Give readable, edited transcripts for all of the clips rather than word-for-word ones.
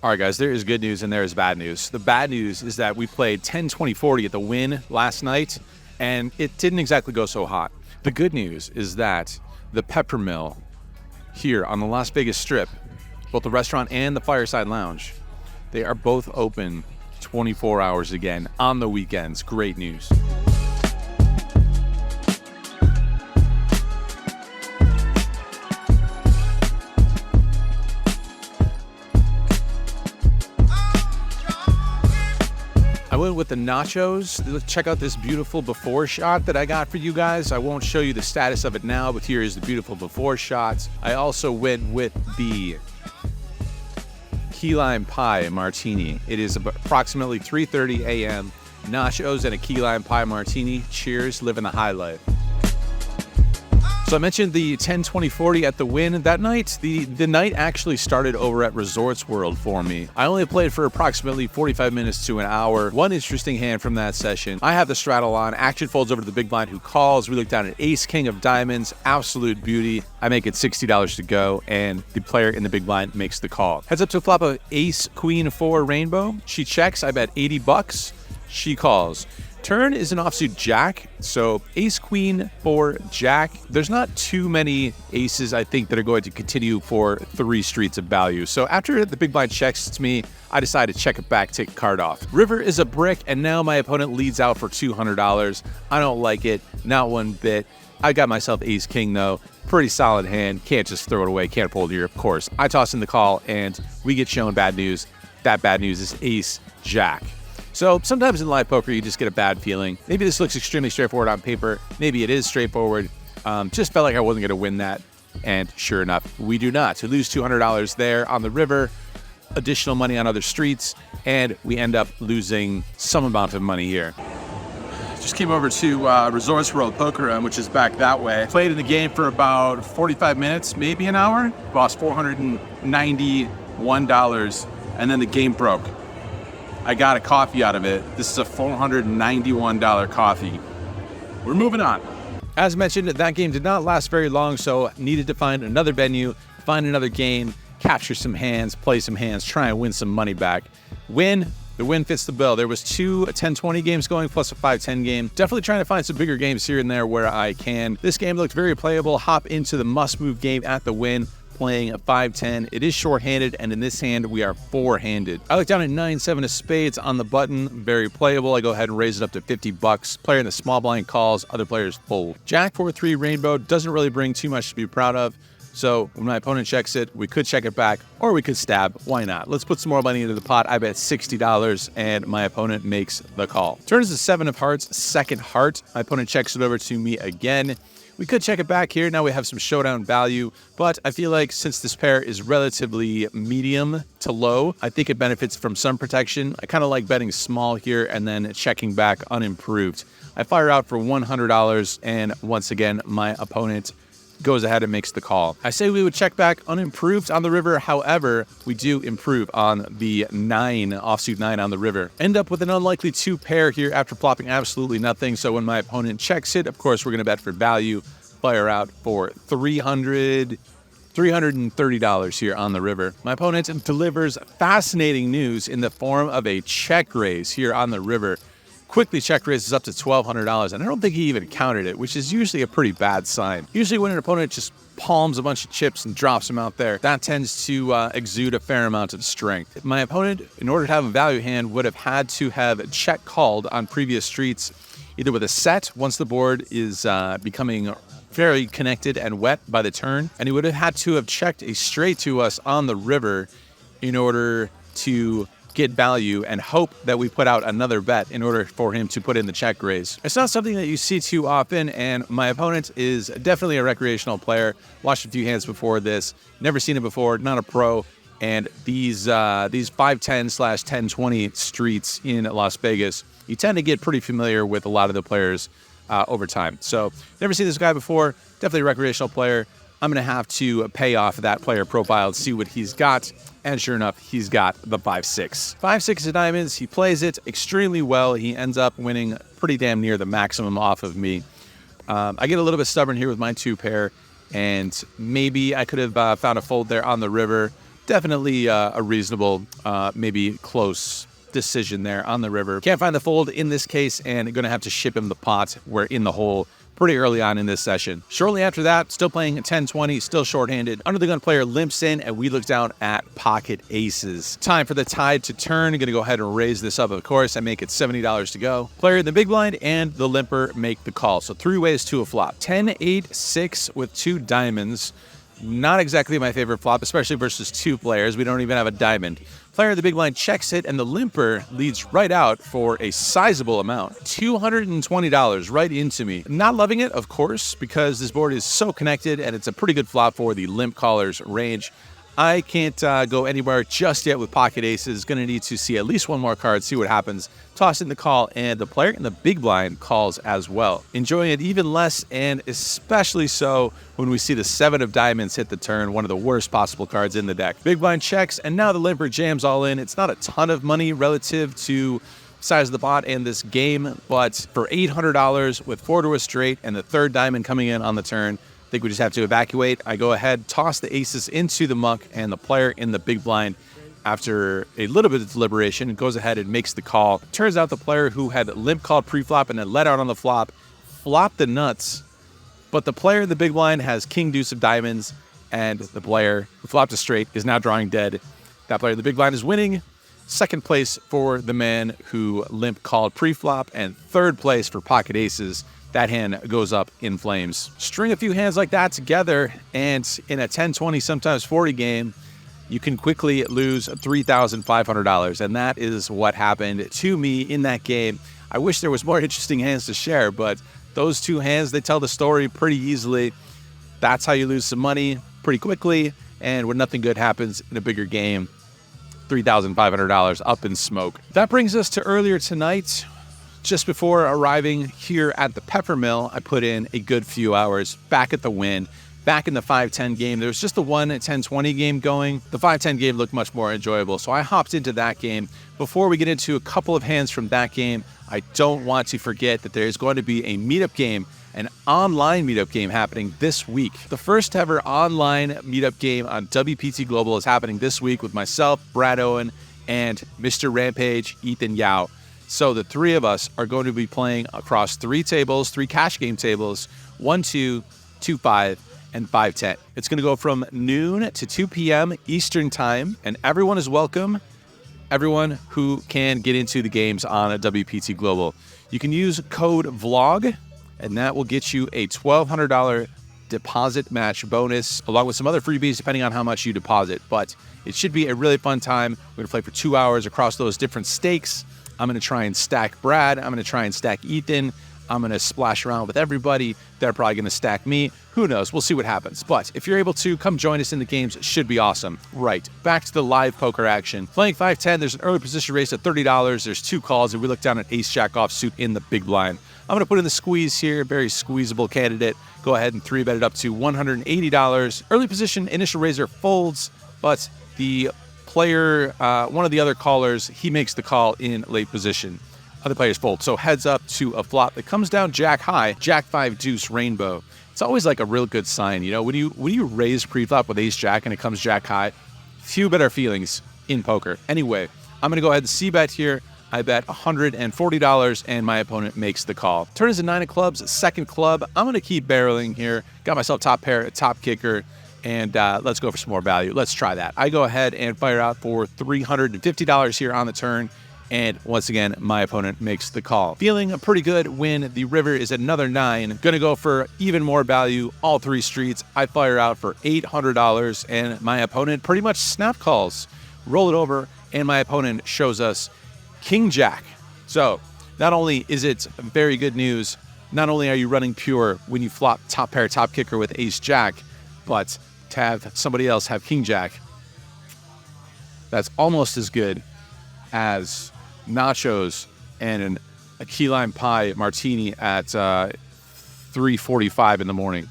All right, guys, there is good news and there is bad news. The bad news is that we played 10-20-40 at the Wynn last night, and it didn't exactly go so hot. The good news is that the Peppermill here on the Las Vegas Strip, both the restaurant and the Fireside Lounge, they are both open 24 hours again on the weekends. Great news. I went with the nachos. Let's check out this beautiful before shot that I got for you guys. I won't show you the status of it now, but here is the beautiful before shots. I also went with the key lime pie martini. It is approximately 3:30 a.m. Nachos and a key lime pie martini. Cheers, living the high life. So I mentioned the 10-20-40 at the Wynn that night. The night actually started over at Resorts World for me. I only played for approximately 45 minutes to an hour. One interesting hand from that session. I have the straddle on. Action folds over to the big blind who calls. We look down at Ace King of Diamonds. Absolute beauty. I make it $60 to go, and the player in the big blind makes the call. Heads up to a flop of Ace Queen 4 Rainbow. She checks. I bet $80. She calls. Turn is an offsuit jack, so ace queen for jack. There's not too many aces, I think, that are going to continue for 3 streets of value. So after the big blind checks to me, I decide to check it back, take a card off. River is a brick, and now my opponent leads out for $200. I don't like it, not one bit. I got myself ace king though. Pretty solid hand. Can't just throw it away. Can't fold here, of course. I toss in the call, and we get shown bad news. That bad news is ace jack. So sometimes in live poker, you just get a bad feeling. Maybe this looks extremely straightforward on paper. Maybe it is straightforward. Just felt like I wasn't going to win that. And sure enough, we do not. So lose $200 there on the river, additional money on other streets, and we end up losing some amount of money here. Just came over to Resorts World Poker Room, which is back that way. Played in the game for about 45 minutes, maybe an hour. Lost $491, and then the game broke. I got a coffee out of it. This is a $491 coffee. We're moving on. As mentioned, that game did not last very long, so needed to find another venue, find another game, capture some hands, play some hands, try and win some money back. The Wynn fits the bill. There was 2 10-20 games going plus a 5-10 game. Definitely trying to find some bigger games here and there where I can. This game looked very playable. Hop into the must-move game at the Wynn, playing a 5-10. It is short-handed, and in this hand, we are 4-handed. I look down at 9-7 of spades on the button. Very playable. I go ahead and raise it up to $50. Player in the small blind calls. Other players fold. Jack 4-3 Rainbow doesn't really bring too much to be proud of. So when my opponent checks it, we could check it back, or we could stab. Why not? Let's put some more money into the pot. I bet $60, and my opponent makes the call. Turn is the 7 of hearts, second heart. My opponent checks it over to me again. We could check it back here. Now we have some showdown value, but I feel like since this pair is relatively medium to low, I think it benefits from some protection. I kind of like betting small here and then checking back unimproved. I fire out for $100, and once again, my opponent goes ahead and makes the call. I say we would check back unimproved on the river. However, we do improve on the 9, offsuit 9 on the river. End up with an unlikely 2 pair here after flopping absolutely nothing. So when my opponent checks it, of course, we're going to bet for value. Fire out for $330 here on the river. My opponent delivers fascinating news in the form of a check raise here on the river. Quickly check raises up to $1,200, and I don't think he even counted it, which is usually a pretty bad sign. Usually when an opponent just palms a bunch of chips and drops them out there, that tends to exude a fair amount of strength. My opponent, in order to have a value hand, would have had to have check called on previous streets, either with a set once the board is becoming very connected and wet by the turn, and he would have had to have checked a straight to us on the river in order to get value and hope that we put out another bet in order for him to put in the check raise. It's not something that you see too often, and my opponent is definitely a recreational player. Watched a few hands before this, never seen it before, not a pro, and these 5-10/10-20 streets in Las Vegas, you tend to get pretty familiar with a lot of the players over time. So never seen this guy before, definitely a recreational player. I'm going to have to pay off that player profile and see what he's got. And sure enough, he's got the 5-6. 5-6 of diamonds. He plays it extremely well. He ends up winning pretty damn near the maximum off of me. I get a little bit stubborn here with my 2 pair, and maybe I could have found a fold there on the river, definitely a reasonable, maybe close decision there on the river. Can't find the fold in this case, and going to have to ship him the pot. We're in the hole pretty early on in this session. Shortly after that, still playing 10-20, still shorthanded. Under the gun player limps in, and we look down at pocket aces. Time for the tide to turn. Going to go ahead and raise this up, of course, and make it $70 to go. Player in the big blind and the limper make the call. So 3 ways to a flop. 10-8-6 with 2 diamonds. Not exactly my favorite flop, especially versus 2 players. We don't even have a diamond. Player in the big blind checks it, and the limper leads right out for a sizable amount. $220 right into me. Not loving it, of course, because this board is so connected, and it's a pretty good flop for the limp caller's range. I can't go anywhere just yet with pocket aces. Going to need to see at least one more card, see what happens. Toss in the call, and the player in the big blind calls as well. Enjoying it even less, and especially so when we see the 7 of diamonds hit the turn, one of the worst possible cards in the deck. Big blind checks, and now the limper jams all in. It's not a ton of money relative to size of the pot and this game, but for $800 with 4 to a straight and the 3rd diamond coming in on the turn, I think we just have to evacuate. I go ahead, toss the aces into the muck, and the player in the big blind, after a little bit of deliberation, goes ahead and makes the call. Turns out the player who had limp called pre-flop and then let out on the flop flopped the nuts, but the player in the big blind has king deuce of diamonds, and the player who flopped a straight is now drawing dead. That player in the big blind is winning. 2nd place for the man who limp called pre-flop, and 3rd place for pocket aces. That hand goes up in flames. String a few hands like that together, and in a 10, 20, sometimes 40 game, you can quickly lose $3,500, and that is what happened to me in that game. I wish there was more interesting hands to share, but those 2 hands, they tell the story pretty easily. That's how you lose some money pretty quickly, and when nothing good happens in a bigger game, $3,500 up in smoke. That brings us to earlier tonight. Just before arriving here at the Peppermill, I put in a good few hours back at the Wynn, back in the 5-10 game. There was just the one 10-20 game going. The 5-10 game looked much more enjoyable, so I hopped into that game. Before we get into a couple of hands from that game, I don't want to forget that there's going to be a meetup game, an online meetup game happening this week. The first ever online meetup game on WPT Global is happening this week with myself, Brad Owen, and Mr. Rampage, Ethan Yao. So the 3 of us are going to be playing across 3 tables, 3 cash game tables, 1-2, 2-5, and 5-10. It's going to go from noon to 2 p.m. Eastern time, and everyone is welcome. Everyone who can get into the games on a WPT Global. You can use code VLOG, and that will get you a $1,200 deposit match bonus, along with some other freebies depending on how much you deposit. But it should be a really fun time. We're going to play for 2 hours across those different stakes. I'm going to try and stack Brad. I'm going to try and stack Ethan. I'm going to splash around with everybody. They're probably going to stack me. Who knows? We'll see what happens. But if you're able to, come join us in the games. It should be awesome. Right, back to the live poker action. Playing 5-10, there's an early position raise at $30. There's 2 calls, and we look down at ace-jack offsuit in the big blind. I'm going to put in the squeeze here. Very squeezable candidate. Go ahead and 3-bet it up to $180. Early position, initial raiser folds, but the player, one of the other callers, he makes the call in late position. Other players fold. So heads up to a flop that comes down jack high, jack 5 deuce rainbow. It's always like a real good sign, you know, when you raise pre-flop with ace jack and it comes jack high, few better feelings in poker. Anyway, I'm going to go ahead and c-bet here. I bet $140, and my opponent makes the call. Turn is a 9 of clubs, 2nd club. I'm going to keep barreling here. Got myself top pair, top kicker. And let's go for some more value. Let's try that. I go ahead and fire out for $350 here on the turn. And once again, my opponent makes the call. Feeling pretty good when the river is at another 9. Gonna go for even more value, all 3 streets. I fire out for $800, and my opponent pretty much snap calls. Roll it over, and my opponent shows us King Jack. So not only is it very good news, not only are you running pure when you flop top pair, top kicker with ace jack, but to have somebody else have King Jack, that's almost as good as nachos and a key lime pie martini at 3:45 in the morning.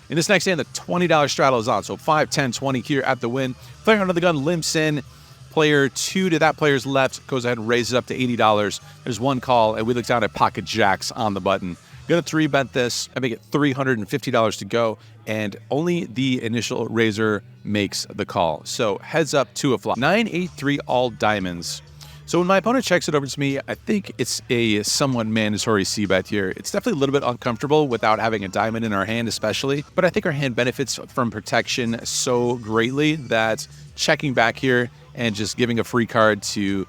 In this next hand, the $20 straddle is on, so 5, 10, 20 here at the Wynn. Player under the gun limps in. Player 2 to that player's left goes ahead and raises up to $80. There's 1 call, and we look down at pocket jacks on the button. Gonna 3-bet this. I make it $350 to go, and only the initial raiser makes the call. So heads up to a flop. 9-8-3 all diamonds. So when my opponent checks it over to me, I think it's a somewhat mandatory c-bet here. It's definitely a little bit uncomfortable without having a diamond in our hand especially, but I think our hand benefits from protection so greatly that checking back here and just giving a free card to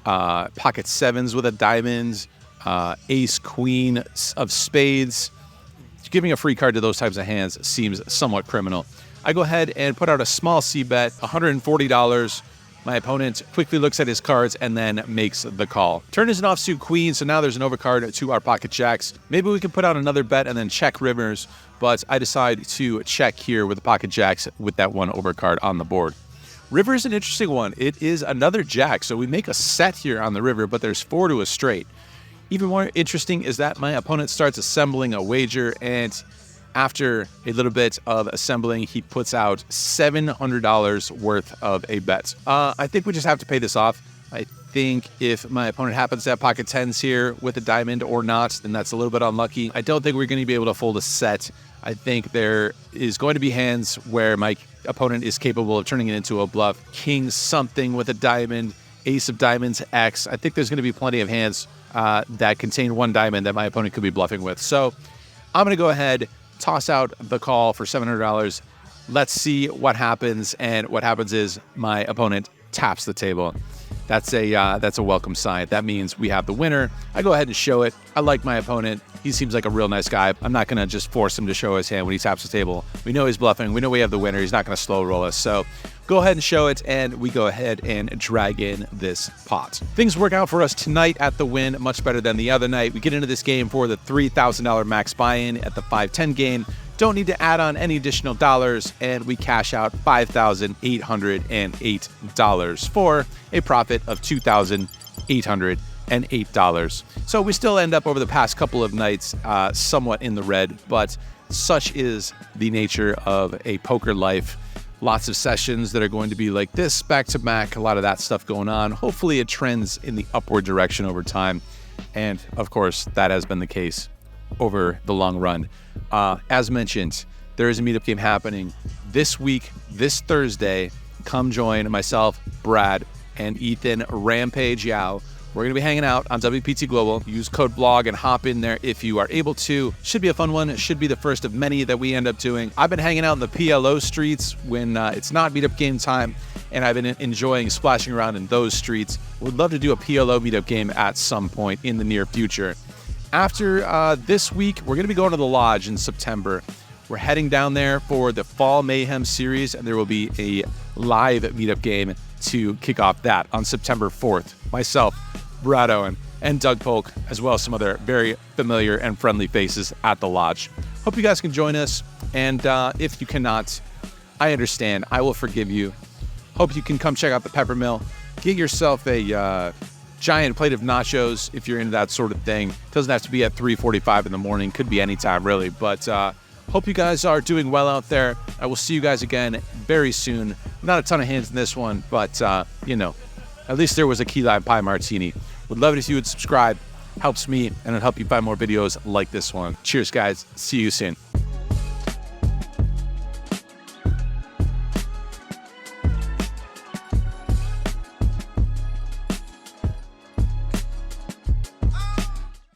pocket sevens with a diamond, ace, queen of spades, giving a free card to those types of hands seems somewhat criminal. I go ahead and put out a small c-bet, $140. My opponent quickly looks at his cards and then makes the call. Turn is an offsuit queen, so now there's an overcard to our pocket jacks. Maybe we can put out another bet and then check rivers, but I decide to check here with the pocket jacks with that one overcard on the board. River is an interesting one. It is another jack, so we make a set here on the river, but there's 4 to a straight. Even more interesting is that my opponent starts assembling a wager, and after a little bit of assembling, he puts out $700 worth of a bet. I think we just have to pay this off. I think if my opponent happens to have pocket tens here with a diamond or not, then that's a little bit unlucky. I don't think we're going to be able to fold a set. I think there is going to be hands where my opponent is capable of turning it into a bluff. King something with a diamond, ace of diamonds, X. I think there's going to be plenty of hands that contain one diamond that my opponent could be bluffing with. So I'm going to go ahead, toss out the call for $700. Let's see what happens. And what happens is my opponent taps the table. That's a welcome sign. That means we have the winner. I go ahead and show it. I like my opponent. He seems like a real nice guy. I'm not going to just force him to show his hand when he taps the table. We know he's bluffing. We know we have the winner. He's not going to slow roll us. So go ahead and show it, and we go ahead and drag in this pot. Things work out for us tonight at the win, much better than the other night. We get into this game for the $3,000 max buy-in at the 5-10 game. Don't need to add on any additional dollars, and we cash out $5,808 for a profit of $2,808. So we still end up over the past couple of nights somewhat in the red, but such is the nature of a poker life. Lots of sessions that are going to be like this, back to back, a lot of that stuff going on. Hopefully it trends in the upward direction over time. And of course, that has been the case over the long run. As mentioned, there is a meetup game happening this week, this Thursday. Come join myself, Brad, and Ethan Rampage Yao. We're going to be hanging out on WPT Global. Use code BLOG and hop in there if you are able to. Should be a fun one. It should be the first of many that we end up doing. I've been hanging out in the PLO streets when it's not meetup game time, and I've been enjoying splashing around in those streets. Would love to do a PLO meetup game at some point in the near future. After this week, we're going to be going to the Lodge in September. We're heading down there for the Fall Mayhem series, and there will be a live meetup game to kick off that on September 4th. Myself, Brad Owen, and Doug Polk, as well as some other very familiar and friendly faces at the Lodge. Hope you guys can join us, and if you cannot, I understand. I will forgive you. Hope you can come check out the Peppermill. Get yourself a giant plate of nachos if you're into that sort of thing. Doesn't have to be at 3:45 in the morning. Could be anytime, really. But hope you guys are doing well out there. I will see you guys again very soon. Not a ton of hands in this one, but, you know, at least there was a key lime pie martini. Would love it if you would subscribe. Helps me, and it'll help you find more videos like this one. Cheers, guys. See you soon.